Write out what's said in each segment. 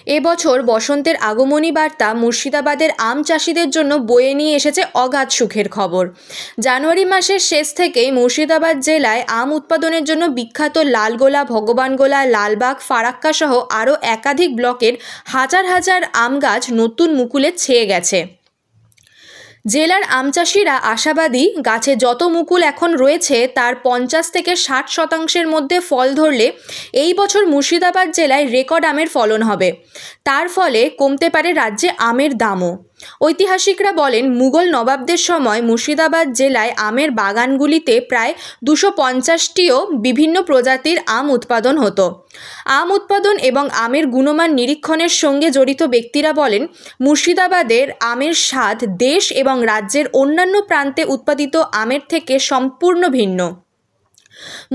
এবছর বসন্তের আগমনী বার্তা মুর্শিদাবাদের আম চাষিদের জন্য বয়ে নিয়ে এসেছে অগাধ সুখের খবর। জানুয়ারি মাসের শেষ থেকেই মুর্শিদাবাদ জেলায় আম উৎপাদনের জন্য বিখ্যাত লালগোলা, ভগবানগোলা, লালবাগ, ফারাক্কা সহ আরও একাধিক ব্লকের হাজার হাজার আম গাছ নতুন মুকুলে ছেয়ে গেছে। জেলার আম চাষিরা আশাবাদী, গাছে যত মুকুল এখন রয়েছে তার 50 থেকে 60% মধ্যে ফল ধরলে এই বছর মুর্শিদাবাদ জেলায় রেকর্ড আমের ফলন হবে। তার ফলে কমতে পারে রাজ্যে আমের দামও। ঐতিহাসিকরা বলেন, মুঘল নবাবদের সময় মুর্শিদাবাদ জেলায় আমের বাগানগুলিতে প্রায় 250টিও বিভিন্ন প্রজাতির আম উৎপাদন হতো। আম উৎপাদন এবং আমের গুণমান নিরীক্ষণের সঙ্গে জড়িত ব্যক্তিরা বলেন, মুর্শিদাবাদের আমের স্বাদ দেশ এবং রাজ্যের অন্যান্য প্রান্তে উৎপাদিত আমের থেকে সম্পূর্ণ ভিন্ন।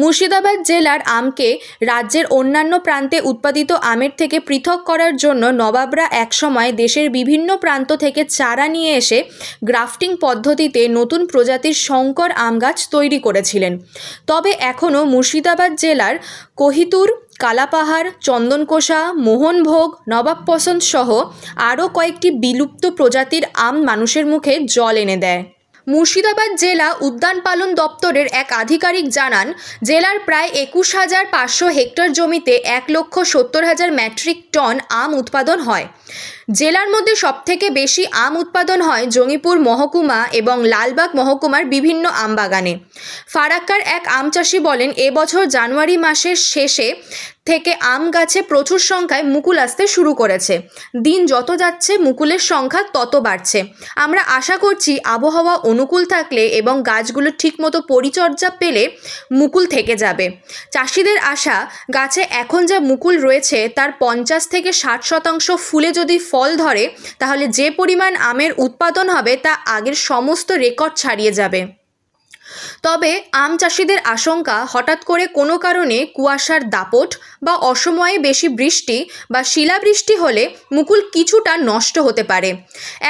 মুর্শিদাবাদ জেলার আমকে রাজ্যের অন্যান্য প্রান্তে উৎপাদিত আমের থেকে পৃথক করার জন্য নবাবরা একসময় দেশের বিভিন্ন প্রান্ত থেকে চারা নিয়ে এসে গ্রাফটিং পদ্ধতিতে নতুন প্রজাতির সংকর আম গাছ তৈরি করেছিলেন। তবে এখনও মুর্শিদাবাদ জেলার কহিতুর, কালাপাহাড়, চন্দনকোষা, মোহনভোগ, নবাবপছন্দ সহ আরও কয়েকটি বিলুপ্ত প্রজাতির আম মানুষের মুখে জল এনে দেয়। মুর্শিদাবাদ জেলা উদ্যান পালন দপ্তরের এক আধিকারিক জানান, জেলার প্রায় 21,500 হেক্টর জমিতে 1,70,000 মেট্রিক টন আম উৎপাদন হয়। জেলার মধ্যে সবথেকে বেশি আম উৎপাদন হয় জঙ্গিপুর মহকুমা এবং লালবাগ মহকুমার বিভিন্ন আমবাগানে। ফারাক্কার এক আম চাষি বলেন, এবছর জানুয়ারি মাসের শেষে থেকে আম গাছে প্রচুর সংখ্যায় মুকুল আসতে শুরু করেছে। দিন যত যাচ্ছে মুকুলের সংখ্যা তত বাড়ছে। আমরা আশা করছি আবহাওয়া অনুকূল থাকলে এবং গাছগুলো ঠিকমতো পরিচর্যা পেলে মুকুল থেকে যাবে। চাষিদের আশা, গাছে এখন যা মুকুল রয়েছে তার 50 থেকে 60% ফুলে যদি ফল ধরে তাহলে যে পরিমাণ আমের উৎপাদন হবে তা আগের সমস্ত রেকর্ড ছাড়িয়ে যাবে। তবে আম চাষিদের আশঙ্কা, হঠাৎ করে কোনো কারণে কুয়াশার দাপট বা অসময়ে বেশি বৃষ্টি বা শিলাবৃষ্টি হলে মুকুল কিছুটা নষ্ট হতে পারে।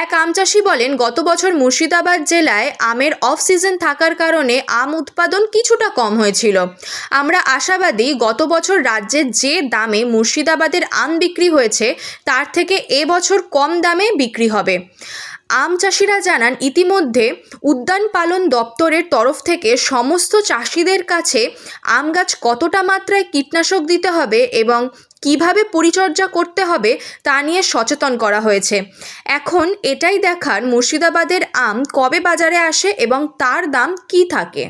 এক আম চাষি বলেন, গত বছর মুর্শিদাবাদ জেলায় আমের অফ সিজন থাকার কারণে আম উৎপাদন কিছুটা কম হয়েছিল। আমরা আশাবাদী, গত বছর রাজ্যে যে দামে মুর্শিদাবাদের আম বিক্রি হয়েছে তার থেকে এবছর কম দামে বিক্রি হবে। আম চাষিরা জানান, ইতিমধ্যে উদ্যান পালন দপ্তরের তরফ থেকে সমস্ত চাষিদের কাছে আম গাছ কতটা মাত্রায় কীটনাশক দিতে হবে এবং কিভাবে পরিচর্যা করতে হবে তা নিয়ে সচেতন করা হয়েছে। এখন এটাই দেখার মুর্শিদাবাদের আম কবে বাজারে আসে এবং তার দাম কী থাকে।